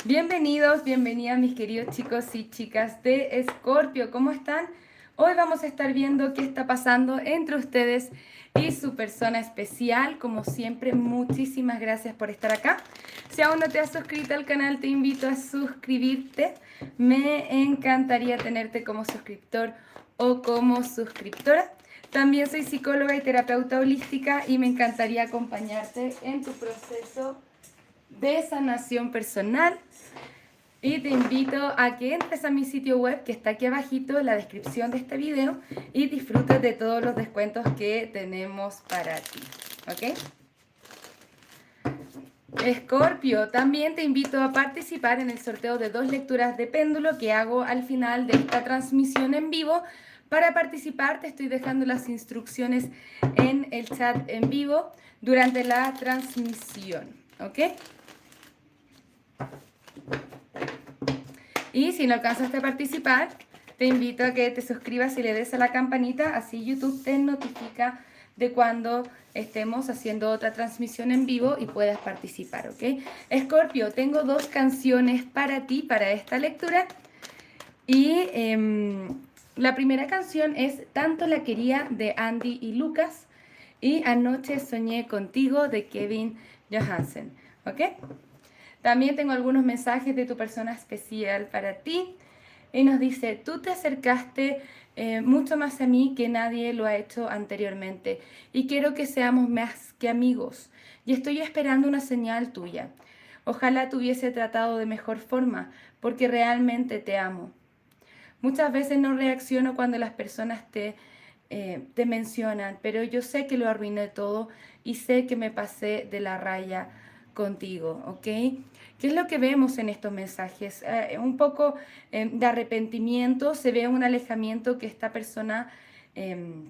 Bienvenidos, bienvenidas mis queridos chicos y chicas de Escorpio, ¿cómo están? Hoy vamos a estar viendo qué está pasando entre ustedes y su persona especial. Como siempre, muchísimas gracias por estar acá. Si aún no te has suscrito al canal, te invito a suscribirte. Me encantaría tenerte como suscriptor o como suscriptora. También soy psicóloga y terapeuta holística y me encantaría acompañarte en tu proceso de sanación personal. Y te invito a que entres a mi sitio web que está aquí abajito en la descripción de este video y disfrutes de todos los descuentos que tenemos para ti. ¿Ok? Escorpio, también te invito a participar en el sorteo de 2 lecturas de péndulo que hago al final de esta transmisión en vivo. Para participar te estoy dejando las instrucciones en el chat en vivo durante la transmisión. ¿Ok? Y si no alcanzaste a participar, te invito a que te suscribas y le des a la campanita, así YouTube te notifica de cuando estemos haciendo otra transmisión en vivo y puedas participar, ¿ok? Escorpio, tengo 2 canciones para ti, para esta lectura. Y la primera canción es Tanto la quería de Andy y Lucas y Anoche soñé contigo de Kevin Johansen, ¿ok? También tengo algunos mensajes de tu persona especial para ti. Y nos dice, tú te acercaste mucho más a mí que nadie lo ha hecho anteriormente. Y quiero que seamos más que amigos. Y estoy esperando una señal tuya. Ojalá te hubiese tratado de mejor forma, porque realmente te amo. Muchas veces no reacciono cuando las personas te mencionan, pero yo sé que lo arruiné todo y sé que me pasé de la raya contigo, ¿ok? ¿Qué es lo que vemos en estos mensajes? Un poco de arrepentimiento, se ve un alejamiento que esta persona eh,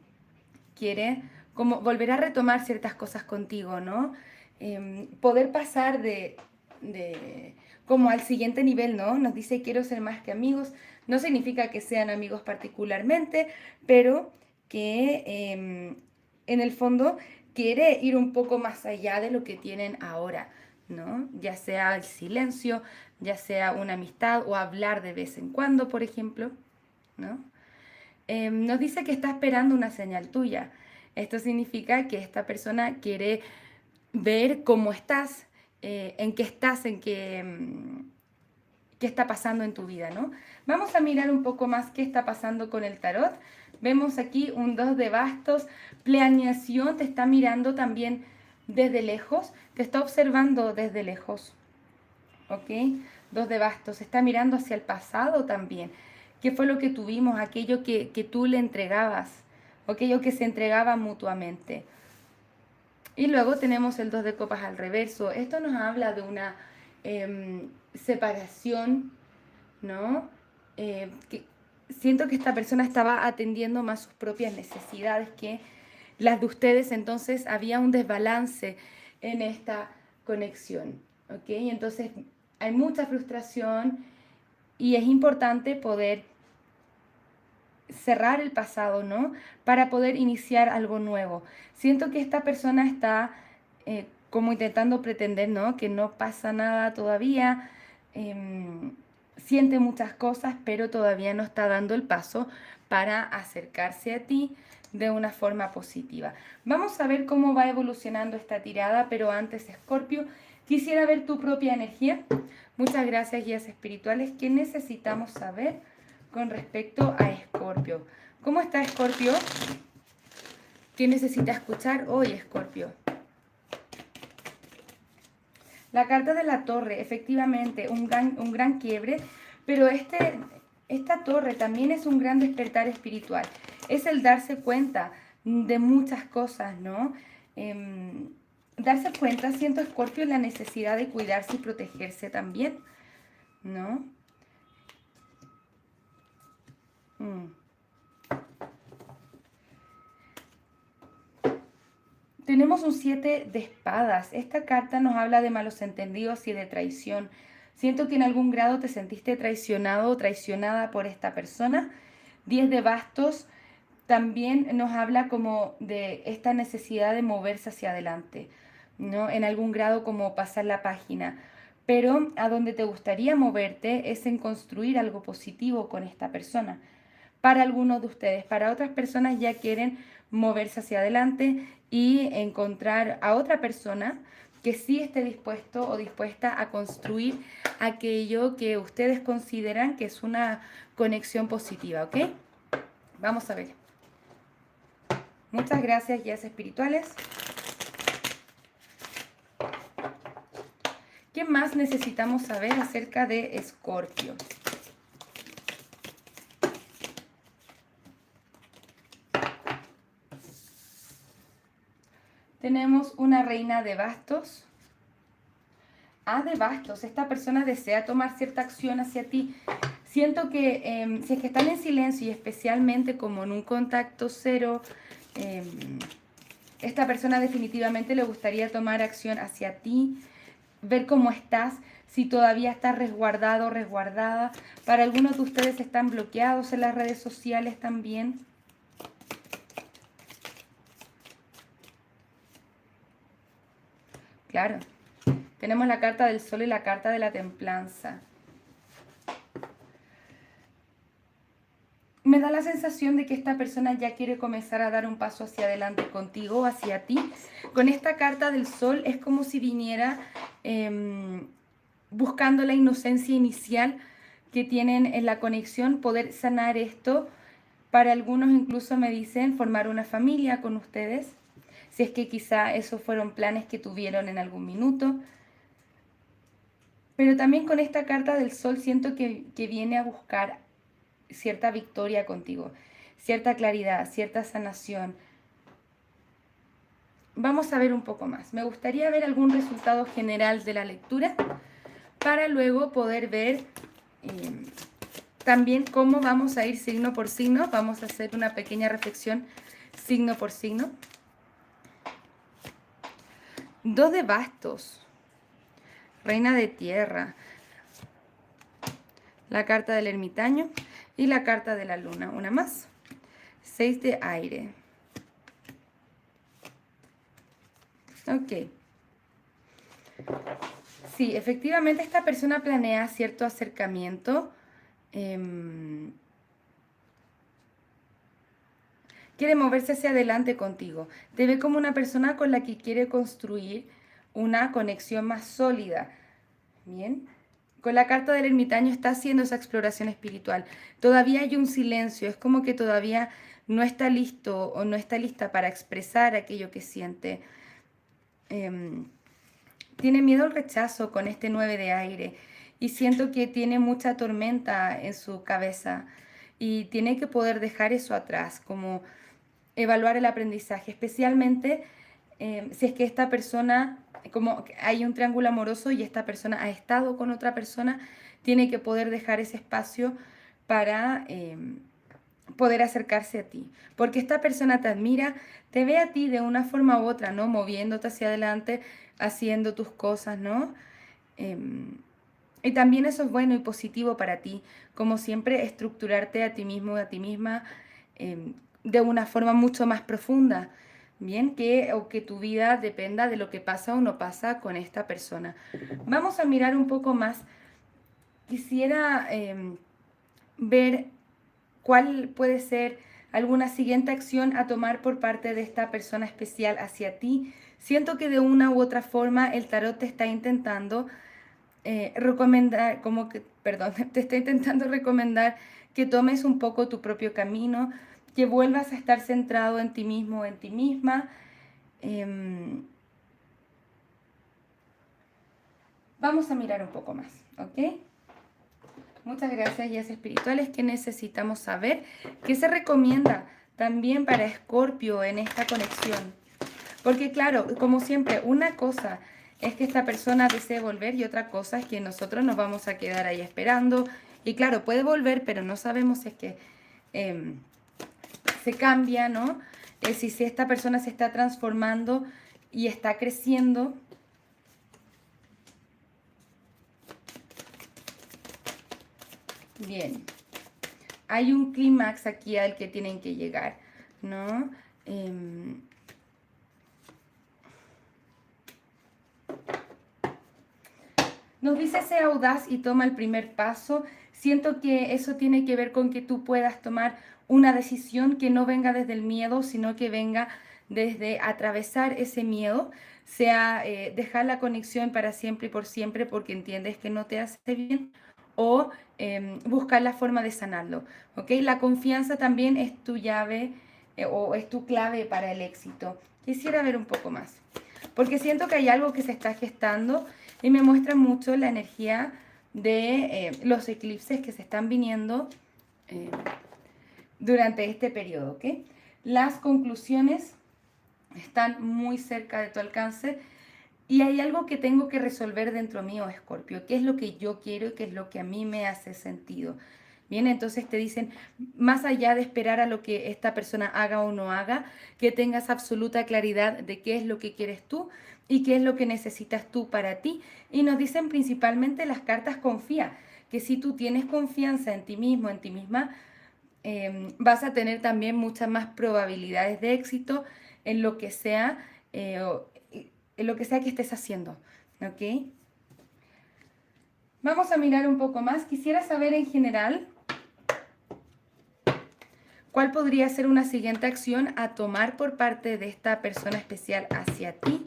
quiere como volver a retomar ciertas cosas contigo, ¿no? Poder pasar de como al siguiente nivel, ¿no? Nos dice quiero ser más que amigos. No significa que sean amigos particularmente, pero que en el fondo quiere ir un poco más allá de lo que tienen ahora, ¿no? Ya sea el silencio, ya sea una amistad o hablar de vez en cuando, por ejemplo, ¿no? Nos dice que está esperando una señal tuya. Esto significa que esta persona quiere ver cómo estás, qué está pasando en tu vida, ¿no? Vamos a mirar un poco más qué está pasando con el tarot. Vemos aquí un 2 de bastos, planeación, te está mirando también desde lejos, te está observando desde lejos, ¿ok? 2 de bastos, está mirando hacia el pasado también. ¿Qué fue lo que tuvimos? Aquello que tú le entregabas, aquello que se entregaba mutuamente. Y luego tenemos el 2 de copas al reverso. Esto nos habla de una separación, ¿no? Que siento que esta persona estaba atendiendo más sus propias necesidades que las de ustedes, entonces había un desbalance en esta conexión, ¿ok? Entonces hay mucha frustración y es importante poder cerrar el pasado, ¿no? Para poder iniciar algo nuevo. Siento que esta persona está como intentando pretender, ¿no? Que no pasa nada todavía, siente muchas cosas, pero todavía no está dando el paso para acercarse a ti de una forma positiva. Vamos a ver cómo va evolucionando esta tirada, pero antes, Escorpio, quisiera ver tu propia energía. Muchas gracias, guías espirituales. ¿Qué necesitamos saber con respecto a Escorpio? ¿Cómo está Escorpio? ¿Qué necesita escuchar hoy, Escorpio? La carta de la torre, efectivamente, un gran quiebre, pero esta torre también es un gran despertar espiritual. Es el darse cuenta de muchas cosas, ¿no? Darse cuenta, siento Escorpio, la necesidad de cuidarse y protegerse también, ¿no? Mm. Tenemos un 7 de espadas. Esta carta nos habla de malos entendidos y de traición. Siento que en algún grado te sentiste traicionado o traicionada por esta persona. 10 de bastos también nos habla como de esta necesidad de moverse hacia adelante, ¿no? En algún grado como pasar la página. pero a donde te gustaría moverte es en construir algo positivo con esta persona. Para algunos de ustedes, para otras personas ya quieren moverse hacia adelante y encontrar a otra persona que sí esté dispuesto o dispuesta a construir aquello que ustedes consideran que es una conexión positiva, ¿ok? Vamos a ver. Muchas gracias, guías espirituales. ¿Qué más necesitamos saber acerca de Escorpio? Tenemos una reina de bastos. De bastos. Esta persona desea tomar cierta acción hacia ti. Siento que si es que están en silencio y especialmente como en un contacto cero, esta persona definitivamente le gustaría tomar acción hacia ti, ver cómo estás, si todavía estás resguardado o resguardada. Para algunos de ustedes están bloqueados en las redes sociales también. Claro. Tenemos la carta del sol y la carta de la templanza. Me da la sensación de que esta persona ya quiere comenzar a dar un paso hacia adelante contigo, hacia ti. Con esta carta del sol es como si viniera buscando la inocencia inicial que tienen en la conexión, poder sanar esto. Para algunos incluso me dicen formar una familia con ustedes, si es que quizá esos fueron planes que tuvieron en algún minuto. Pero también con esta carta del sol siento que viene a buscar cierta victoria contigo, cierta claridad, cierta sanación. Vamos a ver un poco más. Me gustaría ver algún resultado general de la lectura para luego poder ver también cómo vamos a ir signo por signo. Vamos a hacer una pequeña reflexión signo por signo. 2 de bastos. Reina de tierra, la carta del ermitaño y la carta de la luna, una más. 6 de aire. Ok. Sí, efectivamente esta persona planea cierto acercamiento. Quiere moverse hacia adelante contigo. Te ve como una persona con la que quiere construir una conexión más sólida. Bien. Con la carta del ermitaño está haciendo esa exploración espiritual. Todavía hay un silencio. Es como que todavía no está listo o no está lista para expresar aquello que siente. Tiene miedo al rechazo con este 9 de aire. Y siento que tiene mucha tormenta en su cabeza. Y tiene que poder dejar eso atrás, como evaluar el aprendizaje, especialmente si es que esta persona, como hay un triángulo amoroso y esta persona ha estado con otra persona, tiene que poder dejar ese espacio para poder acercarse a ti. Porque esta persona te admira, te ve a ti de una forma u otra, ¿no? Moviéndote hacia adelante, haciendo tus cosas, ¿no? Y también eso es bueno y positivo para ti, como siempre, estructurarte a ti mismo, a ti misma, de una forma mucho más profunda, ¿bien? O que tu vida dependa de lo que pasa o no pasa con esta persona. Vamos a mirar un poco más. Quisiera ver cuál puede ser alguna siguiente acción a tomar por parte de esta persona especial hacia ti. Siento que de una u otra forma el tarot te está intentando recomendar, te está intentando recomendar que tomes un poco tu propio camino, que vuelvas a estar centrado en ti mismo, en ti misma. Vamos a mirar un poco más, ¿ok? Muchas gracias, guías espirituales. ¿Qué necesitamos saber? ¿Qué se recomienda también para Escorpio en esta conexión? Porque claro, como siempre, una cosa es que esta persona desee volver y otra cosa es que nosotros nos vamos a quedar ahí esperando. Y claro, puede volver, pero no sabemos si es que se cambia, ¿no? Si esta persona se está transformando y está creciendo. Bien. Hay un clímax aquí al que tienen que llegar, ¿no? Nos dice sé audaz y toma el primer paso. Siento que eso tiene que ver con que tú puedas tomar una decisión que no venga desde el miedo, sino que venga desde atravesar ese miedo, sea dejar la conexión para siempre y por siempre porque entiendes que no te hace bien, o buscar la forma de sanarlo. ¿Ok? La confianza también es tu llave o es tu clave para el éxito. Quisiera ver un poco más, porque siento que hay algo que se está gestando y me muestra mucho la energía de los eclipses que se están viniendo eh, durante este periodo, ¿ok? Las conclusiones están muy cerca de tu alcance y hay algo que tengo que resolver dentro mío, Escorpio. ¿Qué es lo que yo quiero y qué es lo que a mí me hace sentido? Bien, entonces te dicen, más allá de esperar a lo que esta persona haga o no haga, que tengas absoluta claridad de qué es lo que quieres tú y qué es lo que necesitas tú para ti. Y nos dicen principalmente las cartas confía, que si tú tienes confianza en ti mismo, en ti misma, vas a tener también muchas más probabilidades de éxito en lo que sea, en lo que sea que estés haciendo. ¿Ok? Vamos a mirar un poco más. Quisiera saber en general cuál podría ser una siguiente acción a tomar por parte de esta persona especial hacia ti.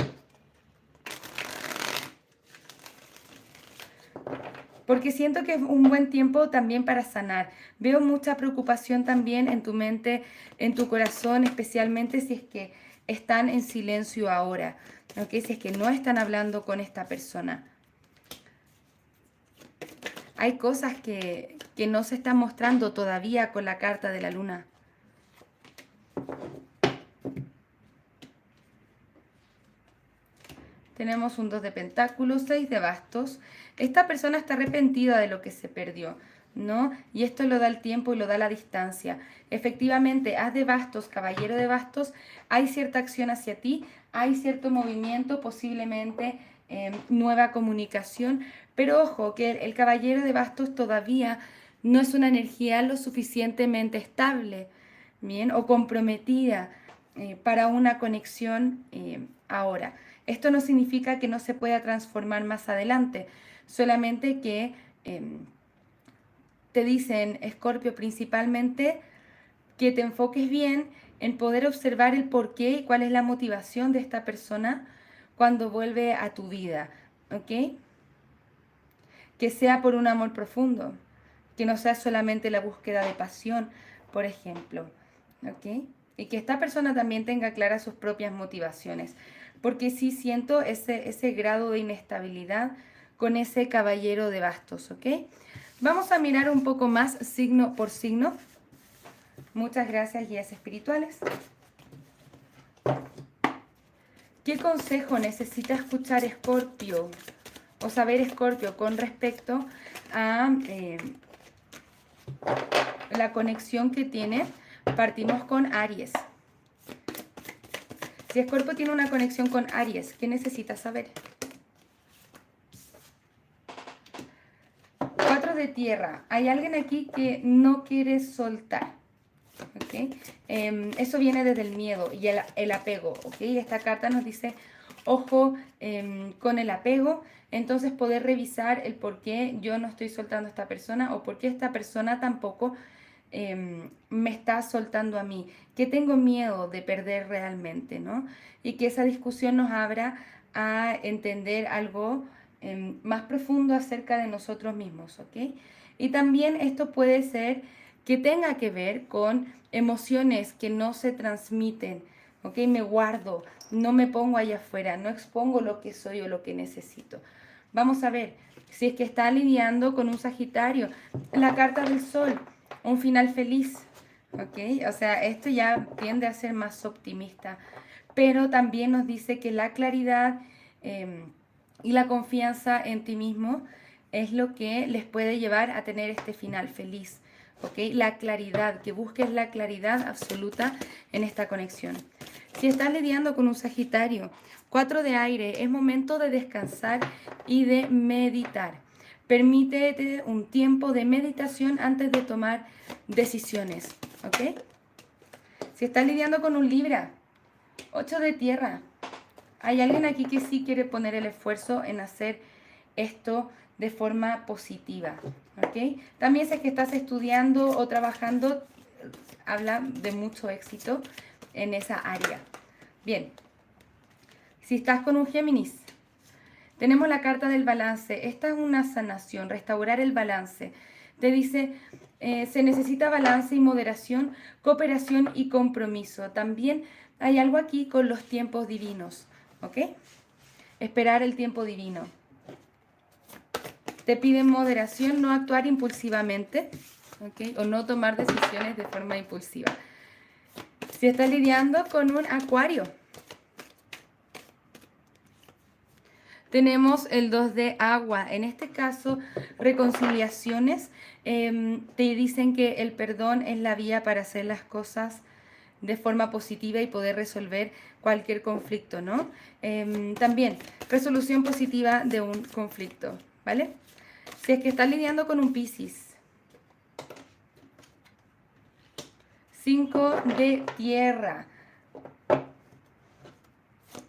Porque siento que es un buen tiempo también para sanar. Veo mucha preocupación también en tu mente, en tu corazón, especialmente si es que están en silencio ahora, ¿ok? Si es que no están hablando con esta persona. Hay cosas que no se están mostrando todavía con la carta de la luna. Tenemos un 2 de pentáculos, 6 de bastos. Esta persona está arrepentida de lo que se perdió, ¿no? Y esto lo da el tiempo y lo da la distancia. Efectivamente, haz de bastos, caballero de bastos, hay cierta acción hacia ti, hay cierto movimiento, posiblemente nueva comunicación, pero ojo, que el caballero de bastos todavía no es una energía lo suficientemente estable, ¿bien? O comprometida para una conexión ahora. Esto no significa que no se pueda transformar más adelante, solamente que te dicen, Escorpio, principalmente que te enfoques bien en poder observar el porqué y cuál es la motivación de esta persona cuando vuelve a tu vida, ¿ok? Que sea por un amor profundo, que no sea solamente la búsqueda de pasión, por ejemplo, ¿ok? Y que esta persona también tenga claras sus propias motivaciones, porque sí siento ese grado de inestabilidad con ese caballero de bastos, ¿ok? Vamos a mirar un poco más signo por signo. Muchas gracias, guías espirituales. ¿Qué consejo necesita escuchar Escorpio o saber Escorpio con respecto a la conexión que tiene? Partimos con Aries. Si Escorpio tiene una conexión con Aries, ¿qué necesita saber? 4 de tierra. Hay alguien aquí que no quiere soltar. ¿Okay? Eso viene desde el miedo y el apego. ¿Okay? Esta carta nos dice, ojo con el apego. Entonces poder revisar el por qué yo no estoy soltando a esta persona o por qué esta persona tampoco me está soltando a mí, que tengo miedo de perder realmente, ¿no? Y que esa discusión nos abra a entender algo más profundo acerca de nosotros mismos, ¿ok? Y también esto puede ser que tenga que ver con emociones que no se transmiten, ¿ok? Me guardo, no me pongo allá afuera, no expongo lo que soy o lo que necesito. Vamos a ver, si es que está lidiando con un Sagitario, la carta del Sol, un final feliz, ¿ok? O sea, esto ya tiende a ser más optimista, pero también nos dice que la claridad y la confianza en ti mismo es lo que les puede llevar a tener este final feliz, ¿ok? La claridad, que busques la claridad absoluta en esta conexión. Si estás lidiando con un Sagitario, 4 de aire, es momento de descansar y de meditar. Permítete un tiempo de meditación antes de tomar decisiones, ¿ok? Si estás lidiando con un Libra, 8 de tierra, hay alguien aquí que sí quiere poner el esfuerzo en hacer esto de forma positiva, ¿ok? También si es que estás estudiando o trabajando, habla de mucho éxito en esa área. Bien, si estás con un Géminis, tenemos la carta del balance. Esta es una sanación, restaurar el balance. Te dice, se necesita balance y moderación, cooperación y compromiso. También hay algo aquí con los tiempos divinos, ¿ok? Esperar el tiempo divino. Te piden moderación, no actuar impulsivamente, ¿ok? O no tomar decisiones de forma impulsiva. Si estás lidiando con un Acuario, tenemos el 2 de agua. En este caso, reconciliaciones. Te dicen que el perdón es la vía para hacer las cosas de forma positiva y poder resolver cualquier conflicto, ¿no? También, resolución positiva de un conflicto, ¿vale? Si es que estás lidiando con un Piscis. 5 de tierra.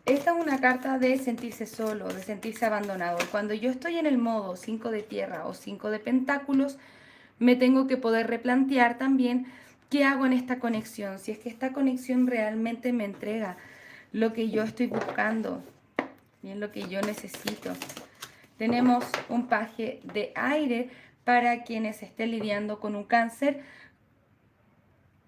Esta es una carta de sentirse solo, de sentirse abandonado. Cuando yo estoy en el modo 5 de tierra o 5 de pentáculos, me tengo que poder replantear también qué hago en esta conexión. Si es que esta conexión realmente me entrega lo que yo estoy buscando, bien, lo que yo necesito. Tenemos un paje de aire para quienes estén lidiando con un cáncer.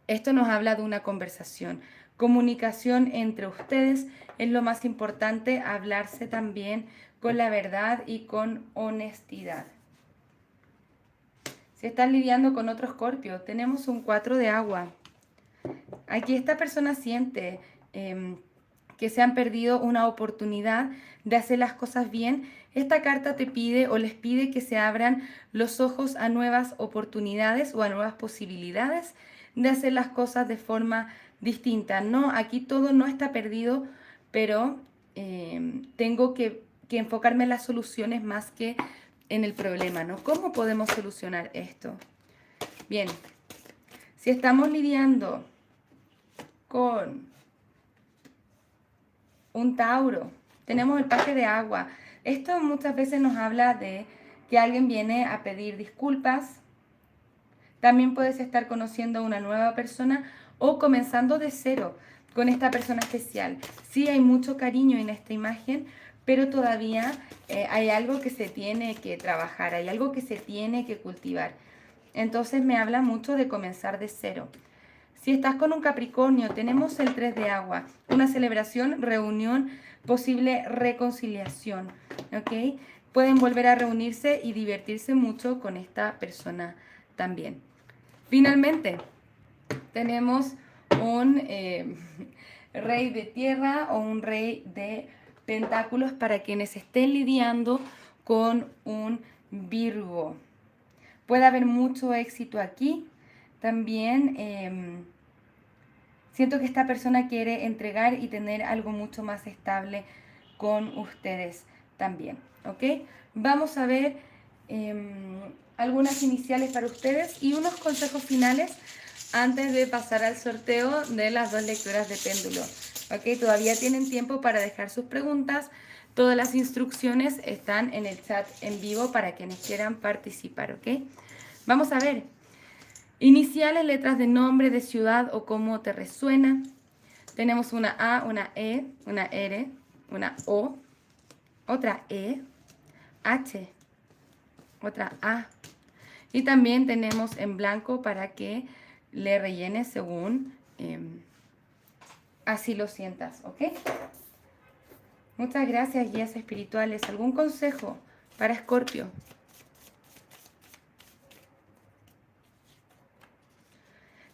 Esto nos habla de una conversación. Comunicación entre ustedes es lo más importante, hablarse también con la verdad y con honestidad. Si están lidiando con otro Escorpio, tenemos un 4 de agua. Aquí esta persona siente que se han perdido una oportunidad de hacer las cosas bien. Esta carta te pide o les pide que se abran los ojos a nuevas oportunidades o a nuevas posibilidades de hacer las cosas de forma distinta. No, aquí todo no está perdido, pero tengo que enfocarme en las soluciones más que en el problema, ¿no? ¿Cómo podemos solucionar esto? Bien, si estamos lidiando con un Tauro, tenemos el paje de agua. Esto muchas veces nos habla de que alguien viene a pedir disculpas. También puedes estar conociendo a una nueva persona o comenzando de cero con esta persona especial. Sí hay mucho cariño en esta imagen, pero todavía hay algo que se tiene que trabajar, hay algo que se tiene que cultivar. Entonces me habla mucho de comenzar de cero. Si estás con un Capricornio, tenemos el 3 de agua, una celebración, reunión, posible reconciliación, ¿ok? Pueden volver a reunirse y divertirse mucho con esta persona también. Finalmente, tenemos un rey de tierra o un rey de pentáculos para quienes estén lidiando con un Virgo. Puede haber mucho éxito aquí. También siento que esta persona quiere entregar y tener algo mucho más estable con ustedes también, ¿ok? Vamos a ver algunas iniciales para ustedes y unos consejos finales antes de pasar al sorteo de las 2 lecturas de péndulo, ¿ok? Todavía tienen tiempo para dejar sus preguntas. Todas las instrucciones están en el chat en vivo para quienes quieran participar, ¿ok? Vamos a ver. Iniciales, letras de nombre, de ciudad o cómo te resuena. Tenemos una A, una E, una R, una O, otra E, H, otra A. Y también tenemos en blanco para que le rellenes según así lo sientas, ¿ok? Muchas gracias, guías espirituales. ¿Algún consejo para Escorpio?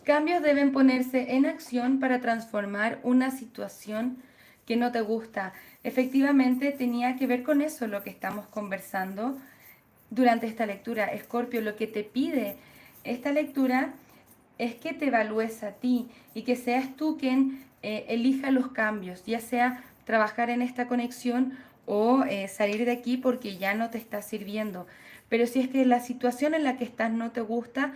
Cambios deben ponerse en acción para transformar una situación que no te gusta. Efectivamente, tenía que ver con eso lo que estamos conversando durante esta lectura. Escorpio, lo que te pide esta lectura es que te evalúes a ti y que seas tú quien elija los cambios, ya sea trabajar en esta conexión o salir de aquí porque ya no te está sirviendo. Pero si es que la situación en la que estás no te gusta,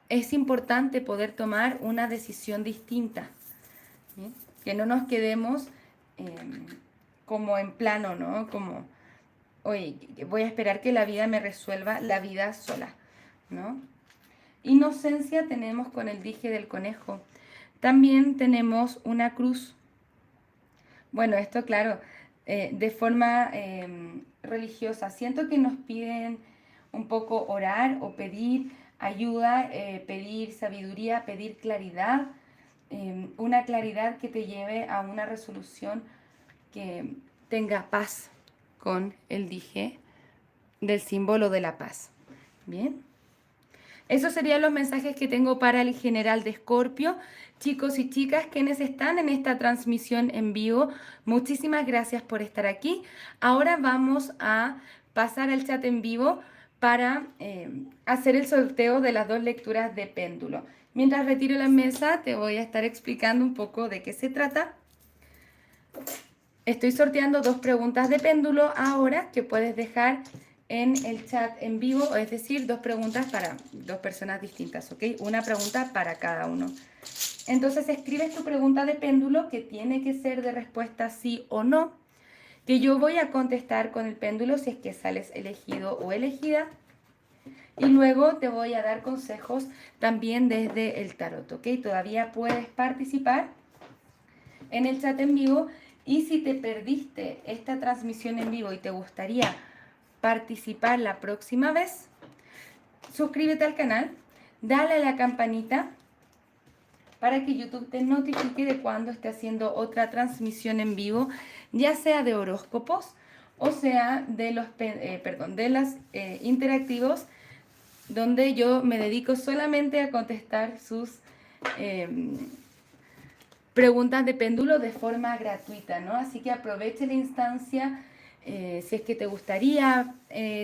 es importante poder tomar una decisión distinta, ¿sí? Que no nos quedemos como en plano, ¿no? Como oye, voy a esperar que la vida me resuelva la vida sola, ¿no? Inocencia tenemos con el dije del conejo. También tenemos una cruz. Bueno, esto claro, de forma religiosa. Siento que nos piden un poco orar o pedir ayuda, pedir sabiduría, pedir claridad, una claridad que te lleve a una resolución que tenga paz con el dije del símbolo de la paz. Bien. Esos serían los mensajes que tengo para el general de Escorpio. Chicos y chicas, quienes están en esta transmisión en vivo, muchísimas gracias por estar aquí. Ahora vamos a pasar al chat en vivo para hacer el sorteo de las dos lecturas de péndulo. Mientras retiro la mesa, te voy a estar explicando un poco de qué se trata. Estoy sorteando dos preguntas de péndulo ahora que puedes dejar en el chat en vivo, es decir, dos preguntas para dos personas distintas, ¿ok? Una pregunta para cada uno. Entonces escribes tu pregunta de péndulo que tiene que ser de respuesta sí o no, que yo voy a contestar con el péndulo si es que sales elegido o elegida. Y luego te voy a dar consejos también desde el tarot, ¿ok? Todavía puedes participar en el chat en vivo y si te perdiste esta transmisión en vivo y te gustaría participar la próxima vez, suscríbete al canal, dale a la campanita para que YouTube te notifique de cuando esté haciendo otra transmisión en vivo, ya sea de horóscopos o sea de los interactivos, donde yo me dedico solamente a contestar sus preguntas de péndulo de forma gratuita, ¿no? Así que aproveche la instancia si es que te gustaría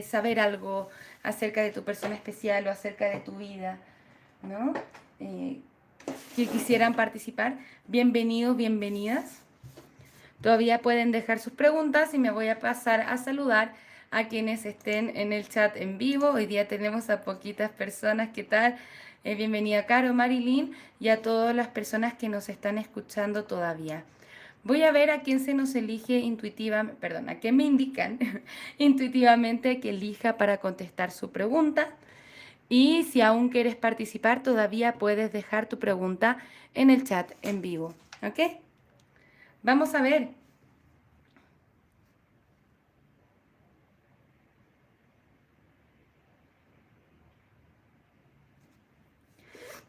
saber algo acerca de tu persona especial o acerca de tu vida, ¿no? Que quisieran participar, bienvenidos, bienvenidas. Todavía pueden dejar sus preguntas y me voy a pasar a saludar a quienes estén en el chat en vivo. Hoy día tenemos a poquitas personas. ¿Qué tal? Bienvenida Caro, Marilyn y a todas las personas que nos están escuchando todavía. Voy a ver a quién se nos elige intuitivamente, perdón, a quién me indican intuitivamente que elija para contestar su pregunta. Y si aún quieres participar, todavía puedes dejar tu pregunta en el chat en vivo. ¿Ok? Vamos a ver.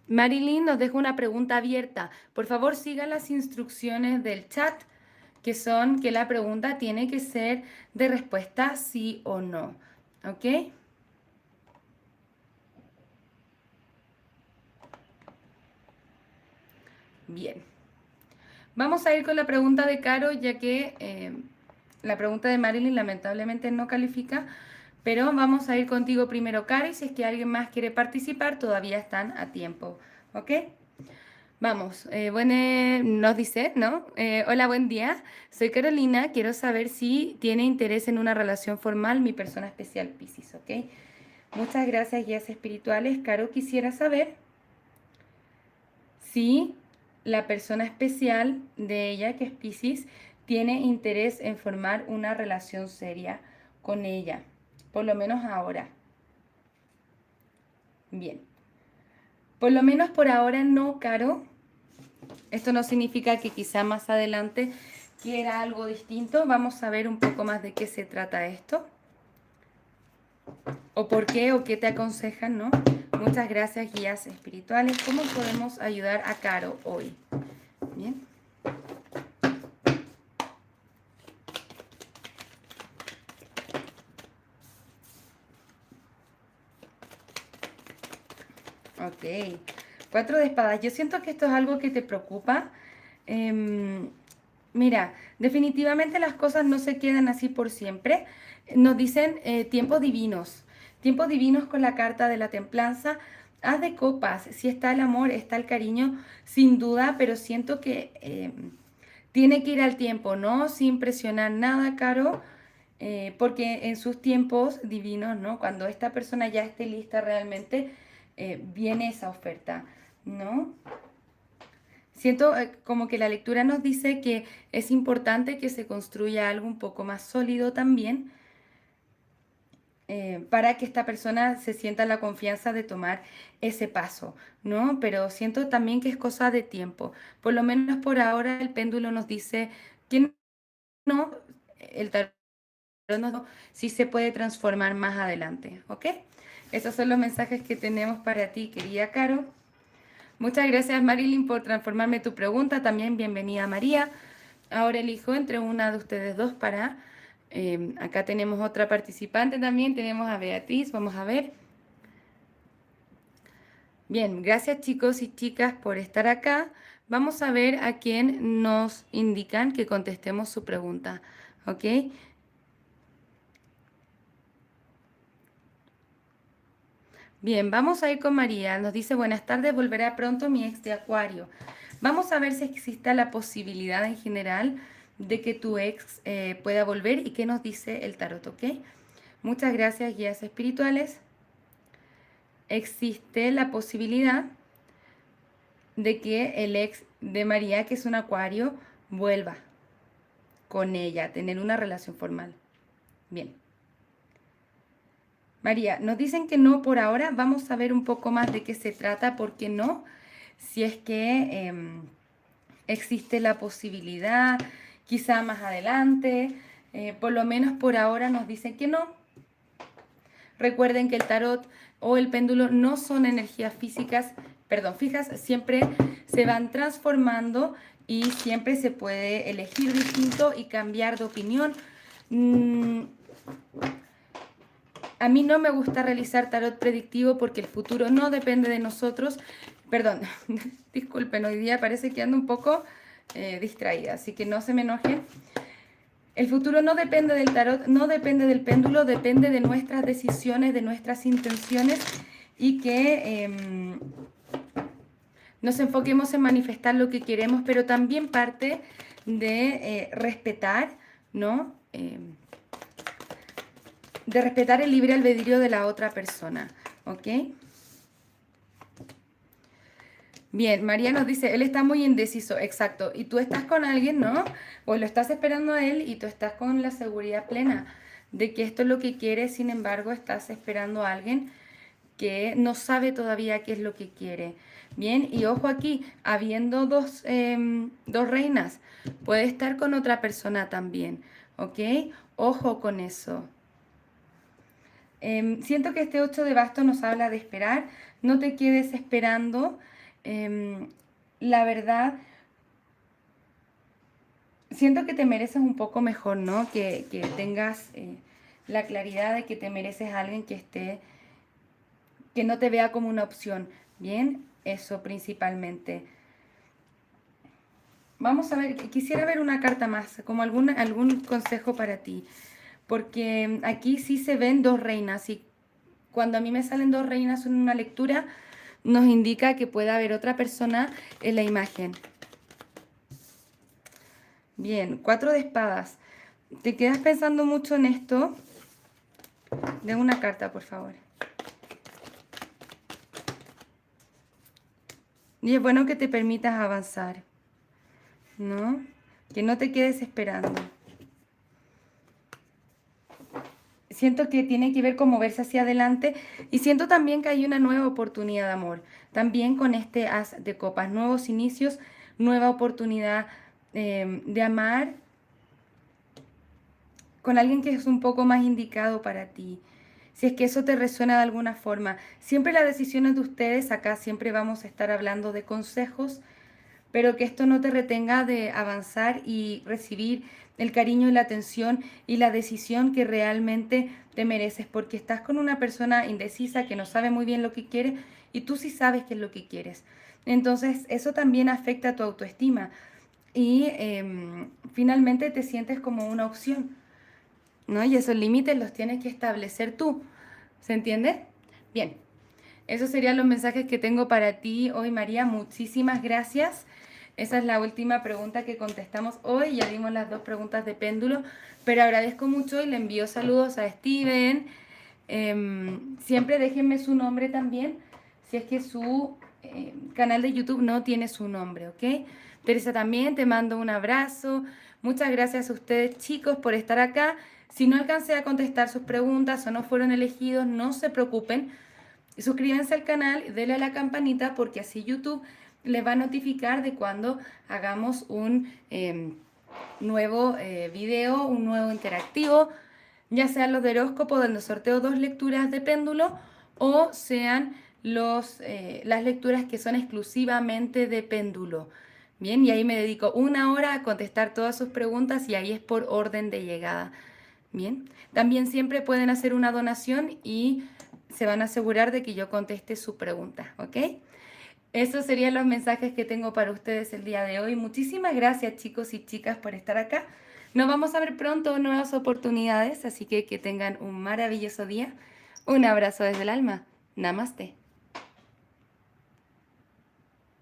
Marilyn nos deja una pregunta abierta. Por favor, siga las instrucciones del chat, que son que la pregunta tiene que ser de respuesta sí o no. ¿Ok? Bien. Vamos a ir con la pregunta de Caro, ya que la pregunta de Marilyn lamentablemente no califica, pero vamos a ir contigo primero, Caro, y si es que alguien más quiere participar, todavía están a tiempo. ¿Ok? Vamos, nos dice, ¿no? Hola, buen día. Soy Carolina. Quiero saber si tiene interés en una relación formal mi persona especial Piscis, ¿ok? Muchas gracias, guías espirituales. Caro quisiera saber si la persona especial de ella, que es Piscis, tiene interés en formar una relación seria con ella, por lo menos ahora. Bien. Por lo menos por ahora no, Caro. Esto no significa que quizá más adelante quiera algo distinto. Vamos a ver un poco más de qué se trata esto. O por qué o qué te aconsejan, ¿no? Muchas gracias, guías espirituales. ¿Cómo podemos ayudar a Caro hoy? Bien. Ok. 4 de espadas. Yo siento que esto es algo que te preocupa. Mira, definitivamente las cosas no se quedan así por siempre. Nos dicen tiempos divinos con la carta de la templanza. Haz de copas, si está el amor, está el cariño, sin duda, pero siento que tiene que ir al tiempo, ¿no? Sin presionar nada, Caro, porque en sus tiempos divinos, ¿no? Cuando esta persona ya esté lista realmente, viene esa oferta, ¿no? Siento como que la lectura nos dice que es importante que se construya algo un poco más sólido también, para que esta persona se sienta la confianza de tomar ese paso, ¿no? Pero siento también que es cosa de tiempo. Por lo menos por ahora el péndulo nos dice que no, el tarot nos dice sí se puede transformar más adelante, ¿ok? Esos son los mensajes que tenemos para ti, querida Caro. Muchas gracias, Marilyn, por transformarme tu pregunta. También bienvenida, María. Ahora elijo entre una de ustedes dos para... acá tenemos otra participante también. Tenemos a Beatriz. Vamos a ver. Bien, gracias chicos y chicas por estar acá. Vamos a ver a quién nos indican que contestemos su pregunta. ¿Ok? Bien, vamos a ir con María. Nos dice, buenas tardes, volverá pronto mi ex de Acuario. Vamos a ver si existe la posibilidad en general de que tu ex pueda volver y qué nos dice el tarot, ¿ok? Muchas gracias, guías espirituales. Existe la posibilidad de que el ex de María, que es un Acuario, vuelva con ella, tener una relación formal. Bien. María, nos dicen que no por ahora. Vamos a ver un poco más de qué se trata, por qué no. Si es que existe la posibilidad, quizá más adelante. Por lo menos por ahora nos dicen que no. Recuerden que el tarot o el péndulo no son energías físicas, perdón, fijas, siempre se van transformando y siempre se puede elegir distinto y cambiar de opinión. A mí no me gusta realizar tarot predictivo porque el futuro no depende de nosotros. Perdón, disculpen, hoy día parece que ando un poco distraída, así que no se me enojen. El futuro no depende del tarot, no depende del péndulo, depende de nuestras decisiones, de nuestras intenciones y que nos enfoquemos en manifestar lo que queremos, pero también parte de respetar, ¿no? De respetar el libre albedrío de la otra persona, ¿ok? Bien, María nos dice, él está muy indeciso, exacto, y tú estás con alguien, ¿no? O lo estás esperando a él y tú estás con la seguridad plena de que esto es lo que quieres, sin embargo, estás esperando a alguien que no sabe todavía qué es lo que quiere. Bien, y ojo aquí, habiendo dos reinas, puede estar con otra persona también, ¿ok? Ojo con eso. Siento que este 8 de bastos nos habla de esperar, no te quedes esperando. La verdad, siento que te mereces un poco mejor, ¿no? Que tengas la claridad de que te mereces a alguien que esté, que no te vea como una opción. Bien, eso principalmente. Vamos a ver, quisiera ver una carta más, como algún consejo para ti, porque aquí sí se ven dos reinas y cuando a mí me salen dos reinas en una lectura, nos indica que puede haber otra persona en la imagen. Bien, 4 de espadas. ¿Te quedas pensando mucho en esto? De una carta, por favor. Y es bueno que te permitas avanzar, ¿no? Que no te quedes esperando. Siento que tiene que ver con moverse hacia adelante y siento también que hay una nueva oportunidad de amor. También con este as de copas, nuevos inicios, nueva oportunidad de amar con alguien que es un poco más indicado para ti. Si es que eso te resuena de alguna forma. Siempre las decisiones de ustedes, acá siempre vamos a estar hablando de consejos, pero que esto no te retenga de avanzar y recibir el cariño y la atención y la decisión que realmente te mereces, porque estás con una persona indecisa que no sabe muy bien lo que quiere y tú sí sabes qué es lo que quieres. Entonces eso también afecta a tu autoestima y finalmente te sientes como una opción, ¿no? Y esos límites los tienes que establecer tú, ¿se entiende? Bien, esos serían los mensajes que tengo para ti hoy, María. Muchísimas gracias. Esa es la última pregunta que contestamos hoy. Ya dimos las 2 preguntas de péndulo, pero agradezco mucho y le envío saludos a Steven. Siempre déjenme su nombre también, si es que su canal de YouTube no tiene su nombre, ¿ok? Teresa también, te mando un abrazo. Muchas gracias a ustedes, chicos, por estar acá. Si no alcancé a contestar sus preguntas o no fueron elegidos, no se preocupen. Suscríbanse al canal y denle a la campanita porque así YouTube les va a notificar de cuando hagamos un nuevo video, un nuevo interactivo, ya sean los de horóscopo donde sorteo 2 lecturas de péndulo o sean las lecturas que son exclusivamente de péndulo. Bien, y ahí me dedico 1 hora a contestar todas sus preguntas y ahí es por orden de llegada. Bien, también siempre pueden hacer una donación y se van a asegurar de que yo conteste su pregunta, ¿ok? Esos serían los mensajes que tengo para ustedes el día de hoy. Muchísimas gracias, chicos y chicas, por estar acá. Nos vamos a ver pronto en nuevas oportunidades, así que tengan un maravilloso día. Un abrazo desde el alma. Namaste.